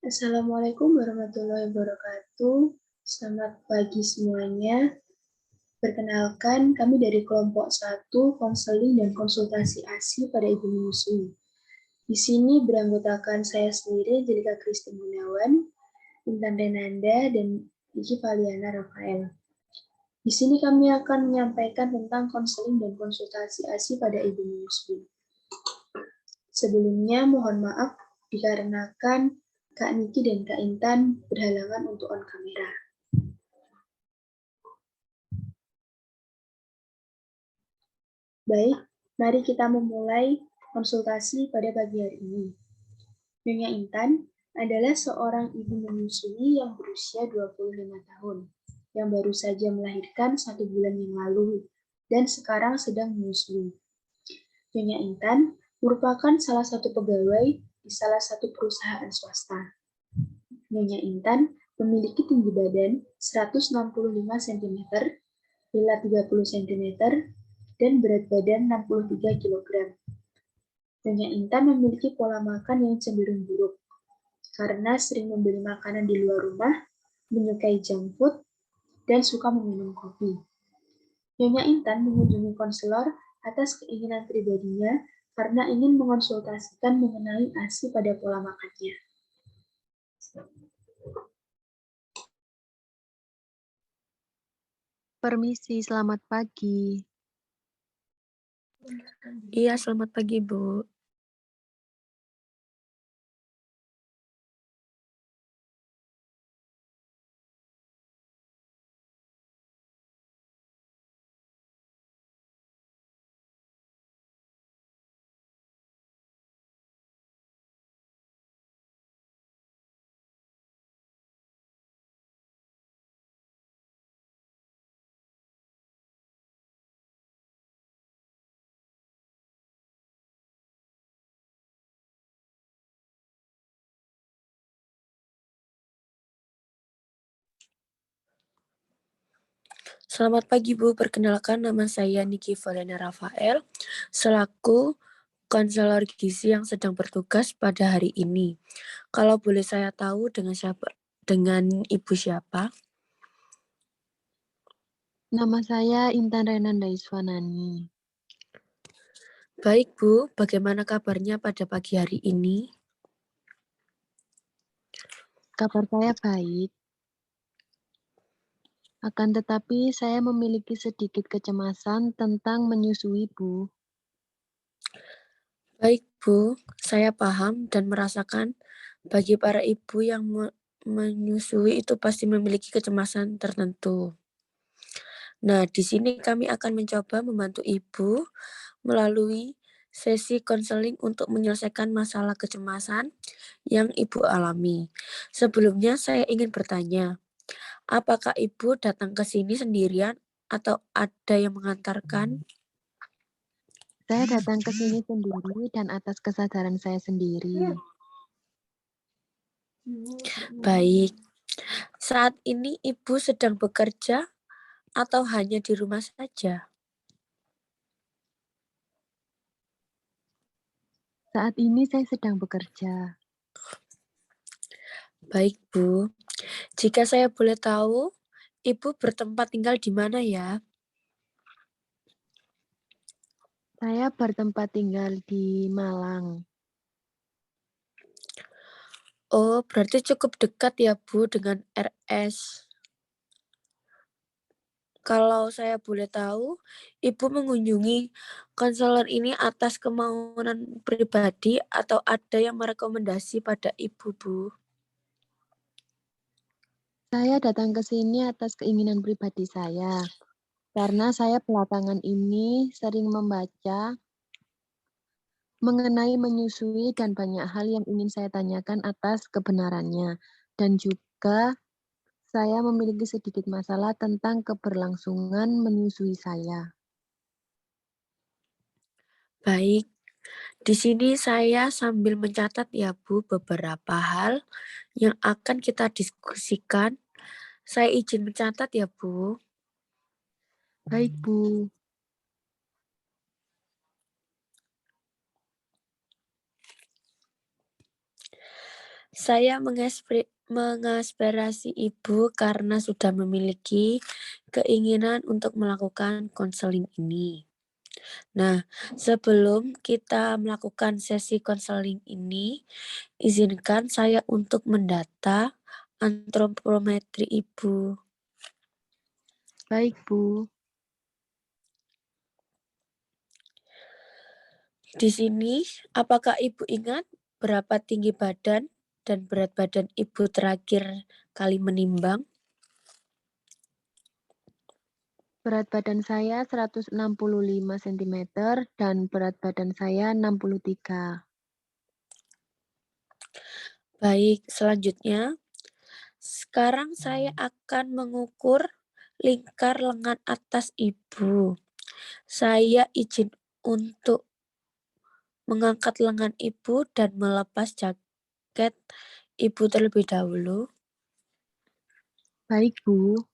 Assalamualaikum warahmatullahi wabarakatuh. Selamat pagi semuanya. Perkenalkan, kami dari kelompok 1 Konseling dan Konsultasi ASI pada Ibu Menyusui. Di sini beranggotakan saya sendiri, Jelika Christine Gunawan, Intan Renanda, dan Iki Valiana Rafael. Di sini kami akan menyampaikan tentang konseling dan konsultasi ASI pada Ibu Menyusui. Sebelumnya, mohon maaf dikarenakan Kak Niki dan Kak Intan berhalangan untuk on kamera. Baik, mari kita memulai konsultasi pada pagi hari ini. Nyonya Intan adalah seorang ibu menyusui yang berusia 25 tahun, yang baru saja melahirkan 1 bulan yang lalu, dan sekarang sedang menyusui. Nyonya Intan merupakan salah satu pegawai di salah satu perusahaan swasta. Nyonya Intan memiliki tinggi badan 165 cm, berat 30 cm, dan berat badan 63 kg. Nyonya Intan memiliki pola makan yang cenderung buruk, karena sering membeli makanan di luar rumah, menyukai junk food, dan suka meminum kopi. Nyonya Intan mengunjungi konselor atas keinginan pribadinya karena ingin mengonsultasikan mengenai ASI pada pola makannya. Permisi, selamat pagi. Iya, selamat pagi, Bu. Selamat pagi, Bu. Perkenalkan, nama saya Niki Valiana Rafael, selaku konselor gizi yang sedang bertugas pada hari ini. Kalau boleh saya tahu dengan Ibu siapa? Nama saya Intan Renanda Iswanani. Baik, Bu. Bagaimana kabarnya pada pagi hari ini? Kabar saya baik. Akan tetapi saya memiliki sedikit kecemasan tentang menyusui, Bu. Baik, Bu. Saya paham dan merasakan bagi para ibu yang menyusui itu pasti memiliki kecemasan tertentu. Nah, di sini kami akan mencoba membantu Ibu melalui sesi konseling untuk menyelesaikan masalah kecemasan yang Ibu alami. Sebelumnya saya ingin bertanya, apakah Ibu datang ke sini sendirian atau ada yang mengantarkan? Saya datang ke sini sendiri dan atas kesadaran saya sendiri. Baik. Saat ini Ibu sedang bekerja atau hanya di rumah saja? Saat ini saya sedang bekerja. Baik, Bu. Jika saya boleh tahu, Ibu bertempat tinggal di mana ya? Saya bertempat tinggal di Malang. Oh, berarti cukup dekat ya, Bu, dengan RS. Kalau saya boleh tahu, Ibu mengunjungi konselor ini atas kemauan pribadi atau ada yang merekomendasi pada Ibu, Bu? Saya datang ke sini atas keinginan pribadi saya, karena saya belakangan ini sering membaca mengenai menyusui dan banyak hal yang ingin saya tanyakan atas kebenarannya. Dan juga saya memiliki sedikit masalah tentang keberlangsungan menyusui saya. Baik, di sini saya sambil mencatat ya, Bu, beberapa hal yang akan kita diskusikan. Saya izin mencatat ya, Bu. Baik, Bu. Saya mengaspirasi Ibu karena sudah memiliki keinginan untuk melakukan konseling ini. Nah, sebelum kita melakukan sesi konseling ini, izinkan saya untuk mendata antropometri Ibu. Baik, Bu. Di sini, apakah Ibu ingat berapa tinggi badan dan berat badan Ibu terakhir kali menimbang? Berat badan saya 165 cm dan berat badan saya 63. Baik, selanjutnya. Sekarang saya akan mengukur lingkar lengan atas Ibu. Saya izin untuk mengangkat lengan Ibu dan melepas jaket Ibu terlebih dahulu. Baik, Bu.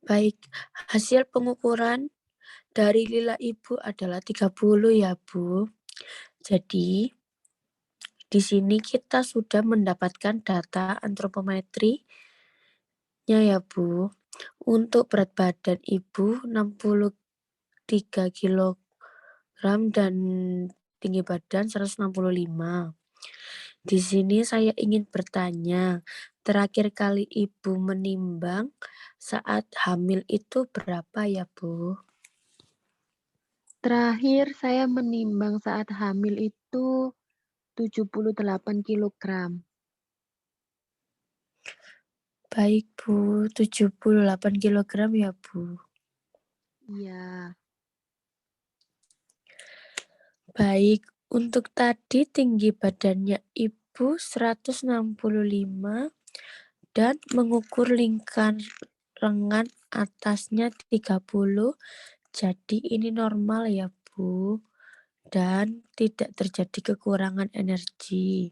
Baik, hasil pengukuran dari lila Ibu adalah 30 ya, Bu. Jadi, di sini kita sudah mendapatkan data antropometrinya ya, Bu. Untuk berat badan Ibu 63 kg dan tinggi badan 165. Di sini saya ingin bertanya, terakhir kali Ibu menimbang saat hamil itu berapa ya, Bu? Terakhir saya menimbang saat hamil itu 78 kg. Baik, Bu. 78 kg ya, Bu. Iya. Baik, untuk tadi tinggi badannya Ibu 165 dan mengukur lingkar lengan atasnya 30. Jadi ini normal ya, Bu. Dan tidak terjadi kekurangan energi.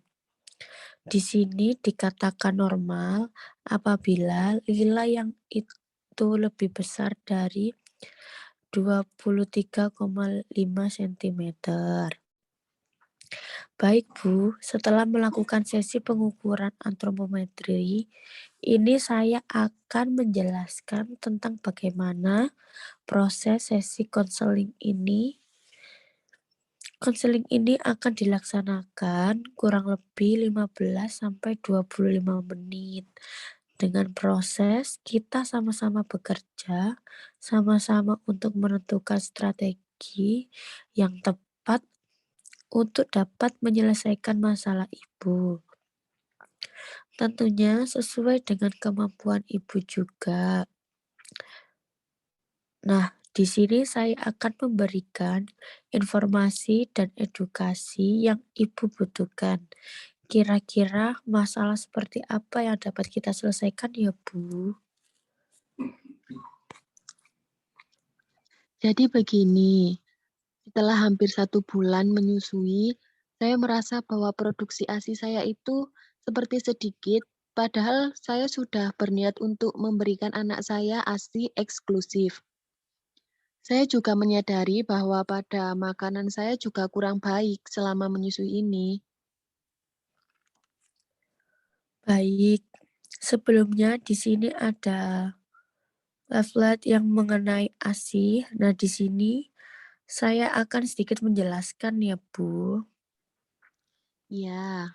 Di sini dikatakan normal apabila lila yang itu lebih besar dari 23,5 cm. Baik, Bu. Setelah melakukan sesi pengukuran antropometri, ini saya akan menjelaskan tentang bagaimana proses sesi konseling ini. Konseling ini akan dilaksanakan kurang lebih 15-25 menit. Dengan proses kita sama-sama bekerja, sama-sama untuk menentukan strategi yang tepat untuk dapat menyelesaikan masalah Ibu. Tentunya sesuai dengan kemampuan Ibu juga. Nah, di sini saya akan memberikan informasi dan edukasi yang Ibu butuhkan. Kira-kira masalah seperti apa yang dapat kita selesaikan ya, Bu? Jadi begini, setelah hampir 1 bulan menyusui, saya merasa bahwa produksi ASI saya itu seperti sedikit, padahal saya sudah berniat untuk memberikan anak saya ASI eksklusif. Saya juga menyadari bahwa pada makanan saya juga kurang baik selama menyusui ini. Baik, sebelumnya di sini ada leaflet yang mengenai ASI. Nah, di sini saya akan sedikit menjelaskan ya, Bu. Ya,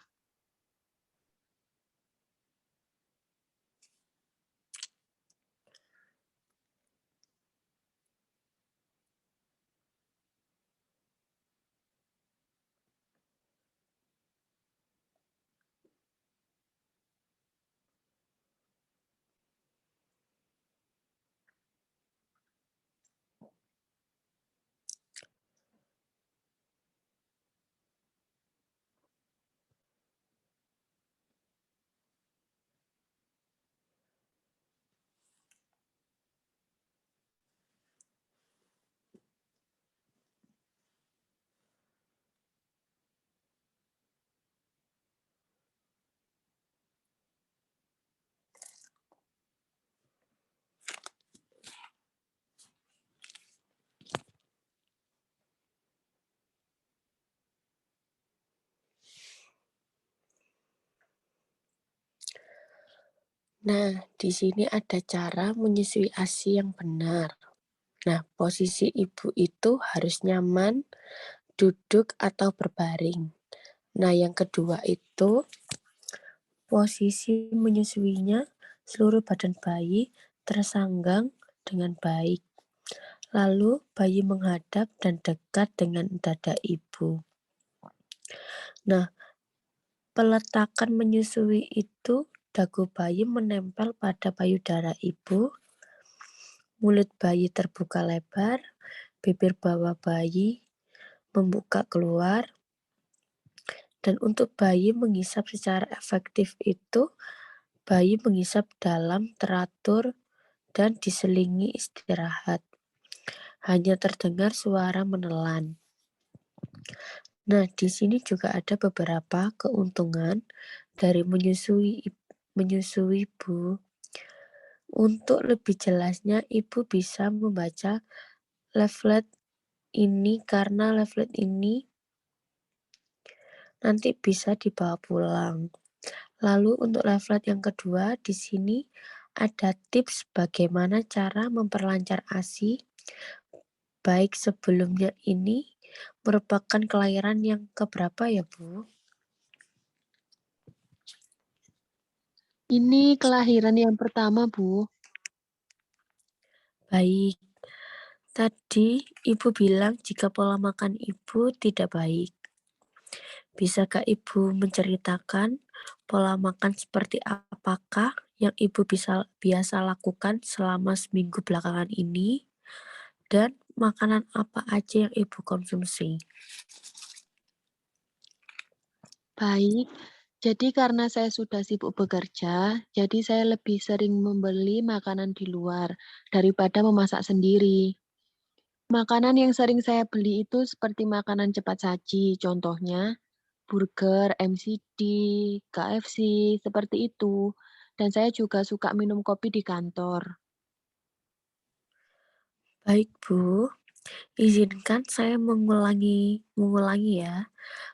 Nah, di sini ada cara menyusui ASI yang benar. Nah, posisi ibu itu harus nyaman, duduk atau berbaring. Nah, yang kedua itu posisi menyusuinya seluruh badan bayi tersanggang dengan baik. Lalu bayi menghadap dan dekat dengan dada ibu. Nah, peletakan menyusui itu dagu bayi menempel pada payudara ibu, mulut bayi terbuka lebar, bibir bawah bayi membuka keluar, dan untuk bayi mengisap secara efektif itu, bayi mengisap dalam, teratur, dan diselingi istirahat. Hanya terdengar suara menelan. Nah, di sini juga ada beberapa keuntungan dari menyusui Bu. Untuk lebih jelasnya, Ibu bisa membaca leaflet ini karena leaflet ini nanti bisa dibawa pulang. Lalu untuk leaflet yang kedua, di sini ada tips bagaimana cara memperlancar ASI, baik sebelumnya ini merupakan kelahiran yang keberapa ya Bu? Ini kelahiran yang pertama, Bu. Baik, tadi Ibu bilang jika pola makan Ibu tidak baik. Bisakah Ibu menceritakan pola makan seperti apakah yang Ibu biasa lakukan selama seminggu belakangan ini? Dan makanan apa aja yang Ibu konsumsi? Baik, jadi karena saya sudah sibuk bekerja, jadi saya lebih sering membeli makanan di luar daripada memasak sendiri. Makanan yang sering saya beli itu seperti makanan cepat saji, contohnya burger, McD, KFC, seperti itu. Dan saya juga suka minum kopi di kantor. Baik Bu, izinkan saya mengulangi ya.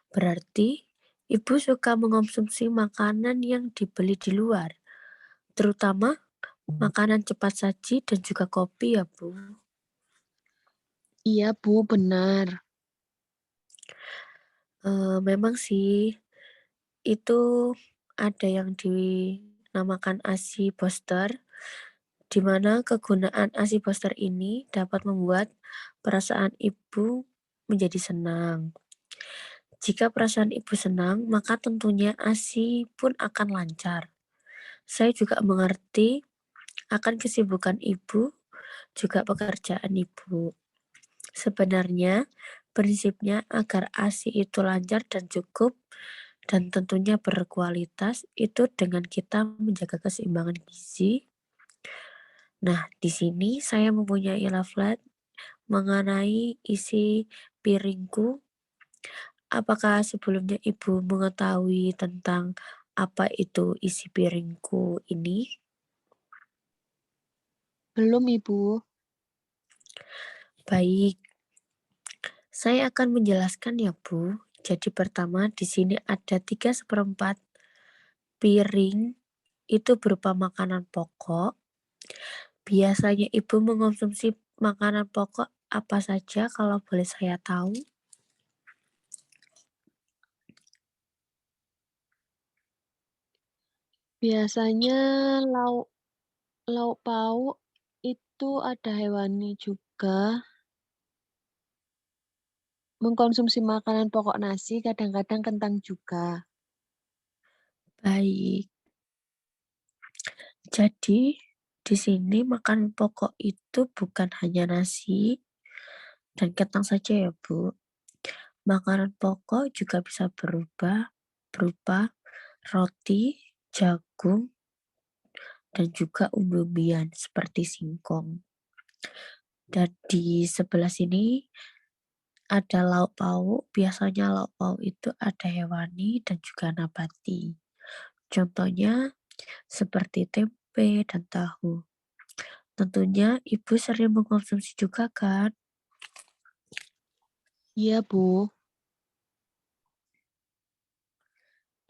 Berarti Ibu suka mengonsumsi makanan yang dibeli di luar, terutama makanan cepat saji dan juga kopi ya Bu. Iya, Bu, benar. Memang sih itu ada yang dinamakan ASI booster, di mana kegunaan ASI booster ini dapat membuat perasaan ibu menjadi senang. Jika perasaan ibu senang, maka tentunya ASI pun akan lancar. Saya juga mengerti akan kesibukan ibu, juga pekerjaan ibu. Sebenarnya, prinsipnya agar ASI itu lancar dan cukup, dan tentunya berkualitas, itu dengan kita menjaga keseimbangan gizi. Nah, di sini saya mempunyai leaflet mengenai isi piringku. Apakah sebelumnya Ibu mengetahui tentang apa itu isi piringku ini? Belum, Ibu. Baik, saya akan menjelaskan ya Bu. Jadi pertama di sini ada 3/4 piring itu berupa makanan pokok. Biasanya Ibu mengonsumsi makanan pokok apa saja kalau boleh saya tahu? Biasanya lauk lauk pauk itu ada hewani juga. Mengkonsumsi makanan pokok nasi, kadang-kadang kentang juga. Baik, jadi di sini makanan pokok itu bukan hanya nasi dan kentang saja ya Bu. Makanan pokok juga bisa berupa roti, jagung, dan juga umbi-umbian seperti singkong. Dan di sebelah sini ada lauk pauk, biasanya lauk pauk itu ada hewani dan juga nabati. Contohnya seperti tempe dan tahu. Tentunya Ibu sering mengkonsumsi juga kan? Iya, Bu.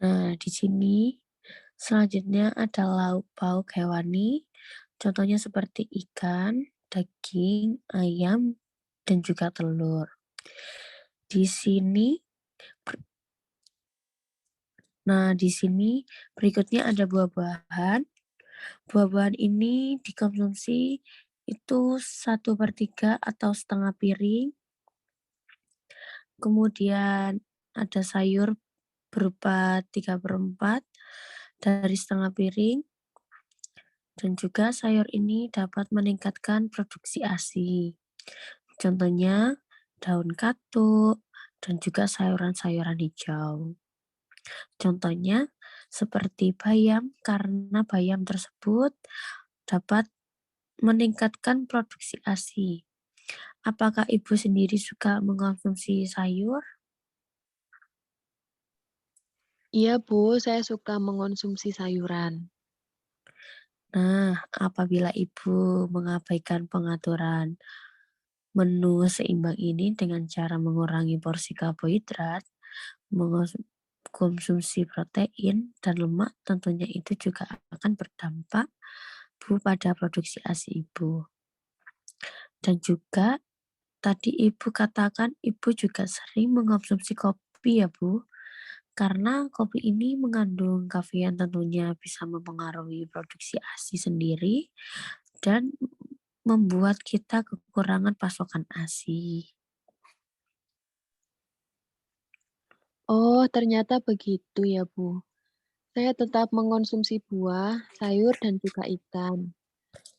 Nah, di sini Selanjutnya ada lauk pauk hewani, contohnya seperti ikan, daging, ayam, dan juga telur. Di sini di sini berikutnya ada buah-buahan. Buah-buahan ini dikonsumsi itu 1/3 atau setengah piring. Kemudian ada sayur berupa 3/4 dari setengah piring. Dan juga sayur ini dapat meningkatkan produksi ASI. Contohnya daun katuk dan juga sayuran-sayuran hijau. Contohnya seperti bayam, karena bayam tersebut dapat meningkatkan produksi ASI. Apakah Ibu sendiri suka mengkonsumsi sayur? Iya, Bu, saya suka mengonsumsi sayuran. Nah, apabila Ibu mengabaikan pengaturan menu seimbang ini dengan cara mengurangi porsi karbohidrat, mengonsumsi protein dan lemak, tentunya itu juga akan berdampak pada produksi ASI Ibu. Dan juga tadi Ibu katakan Ibu juga sering mengonsumsi kopi ya Bu, karena kopi ini mengandung kafein, tentunya bisa mempengaruhi produksi ASI sendiri dan membuat kita kekurangan pasokan ASI. Oh, ternyata begitu ya, Bu. Saya tetap mengonsumsi buah, sayur, dan juga ikan.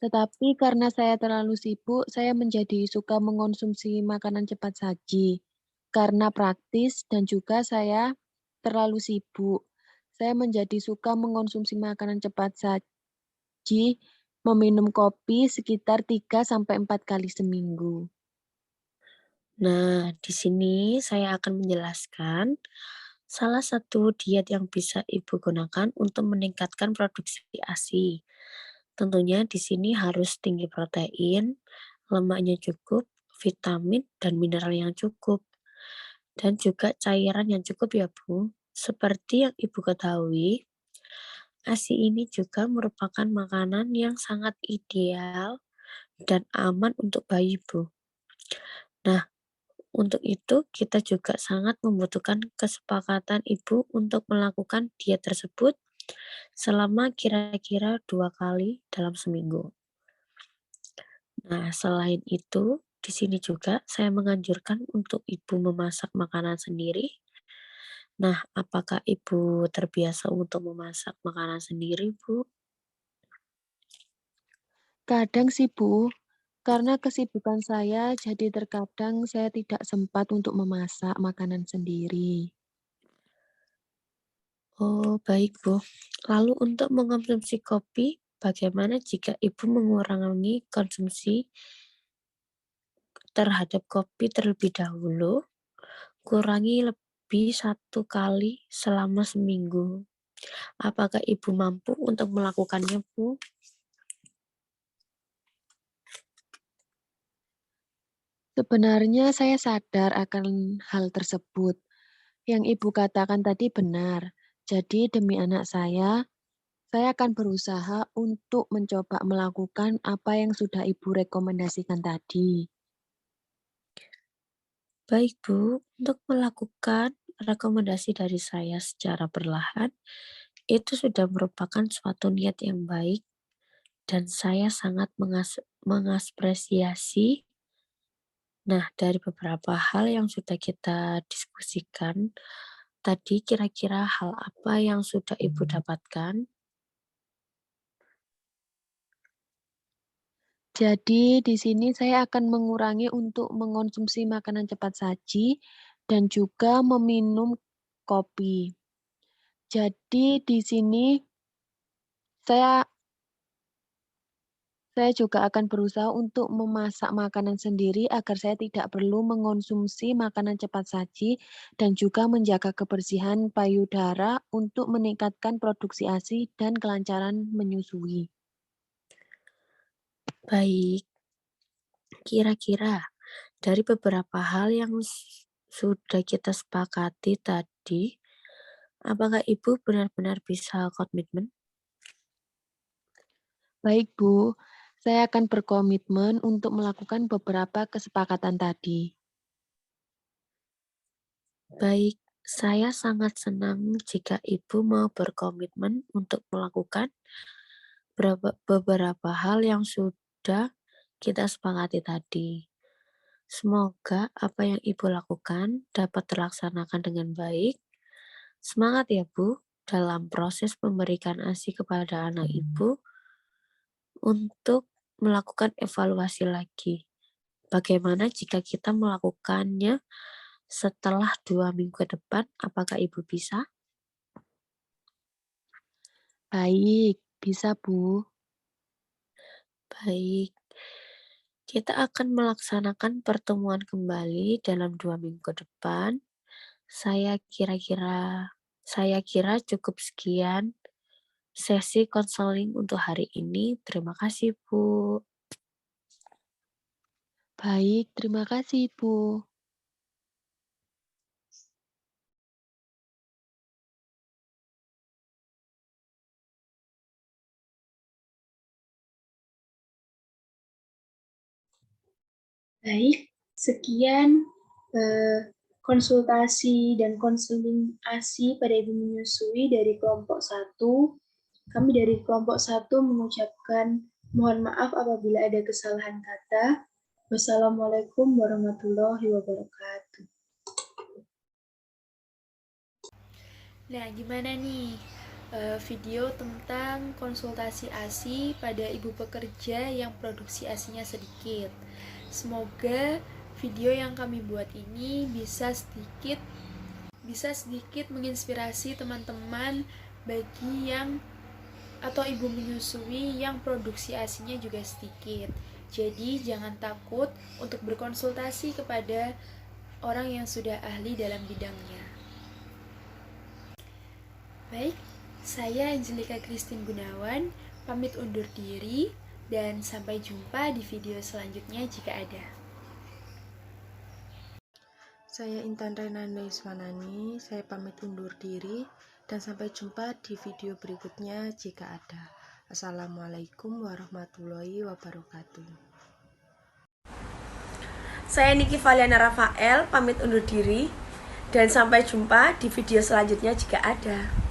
Tetapi karena saya terlalu sibuk, saya menjadi suka mengonsumsi makanan cepat saji. Karena praktis dan juga saya terlalu sibuk, saya menjadi suka mengonsumsi makanan cepat saji, meminum kopi sekitar 3 sampai 4 kali seminggu. Nah, di sini saya akan menjelaskan salah satu diet yang bisa Ibu gunakan untuk meningkatkan produksi ASI. Tentunya di sini harus tinggi protein, lemaknya cukup, vitamin dan mineral yang cukup, dan juga cairan yang cukup ya Bu. Seperti yang Ibu ketahui, ASI ini juga merupakan makanan yang sangat ideal dan aman untuk bayi Bu. Nah, untuk itu, kita juga sangat membutuhkan kesepakatan ibu untuk melakukan diet tersebut selama kira-kira 2 kali dalam seminggu. Nah, selain itu, di sini juga saya menganjurkan untuk ibu memasak makanan sendiri. Nah, apakah ibu terbiasa untuk memasak makanan sendiri, Bu? Kadang sih, Bu, karena kesibukan saya, jadi terkadang saya tidak sempat untuk memasak makanan sendiri. Oh, baik, Bu. Lalu untuk mengonsumsi kopi, bagaimana jika ibu mengurangi konsumsi terhadap kopi terlebih dahulu, kurangi lebih 1 kali selama seminggu? Apakah Ibu mampu untuk melakukannya, Bu? Sebenarnya saya sadar akan hal tersebut. Yang Ibu katakan tadi benar. Jadi demi anak saya akan berusaha untuk mencoba melakukan apa yang sudah Ibu rekomendasikan tadi. Baik, Bu. Untuk melakukan rekomendasi dari saya secara perlahan, itu sudah merupakan suatu niat yang baik dan saya sangat mengapresiasi. Nah, dari beberapa hal yang sudah kita diskusikan, tadi kira-kira hal apa yang sudah Ibu dapatkan? Jadi di sini saya akan mengurangi untuk mengonsumsi makanan cepat saji dan juga meminum kopi. Jadi di sini saya saya juga akan berusaha untuk memasak makanan sendiri agar saya tidak perlu mengonsumsi makanan cepat saji dan juga menjaga kebersihan payudara untuk meningkatkan produksi ASI dan kelancaran menyusui. Baik, kira-kira dari beberapa hal yang sudah kita sepakati tadi, Apakah Ibu benar-benar bisa komitmen? Baik, Bu. Saya akan berkomitmen untuk melakukan beberapa kesepakatan tadi. Baik, saya sangat senang jika Ibu mau berkomitmen untuk melakukan beberapa hal yang sudah kita sepakati tadi. Semoga apa yang Ibu lakukan dapat terlaksanakan dengan baik. Semangat ya Bu, dalam proses memberikan ASI kepada anak Ibu untuk melakukan evaluasi lagi. Bagaimana jika kita melakukannya setelah 2 minggu ke depan, apakah Ibu bisa? Baik, bisa, Bu. Baik, kita akan melaksanakan pertemuan kembali dalam 2 minggu ke depan. Saya kira cukup sekian sesi konseling untuk hari ini. Terima kasih, Bu. Baik, terima kasih, Bu. Baik, sekian konsultasi dan konseling ASI pada ibu menyusui dari kelompok 1. Kami dari kelompok 1 mengucapkan mohon maaf apabila ada kesalahan kata. Wassalamualaikum warahmatullahi wabarakatuh. Nah, gimana nih video tentang konsultasi ASI pada ibu pekerja yang produksi ASINya sedikit? Semoga video yang kami buat ini bisa sedikit menginspirasi teman-teman bagi yang atau ibu menyusui yang produksi ASINya juga sedikit. Jadi jangan takut untuk berkonsultasi kepada orang yang sudah ahli dalam bidangnya. Baik, saya Angelika Christine Gunawan, pamit undur diri dan sampai jumpa di video selanjutnya jika ada. Saya Intan Renanda Iswanani, saya pamit undur diri dan sampai jumpa di video berikutnya jika ada. Assalamualaikum warahmatullahi wabarakatuh. Saya Niki Valiana Rafael, pamit undur diri dan sampai jumpa di video selanjutnya jika ada.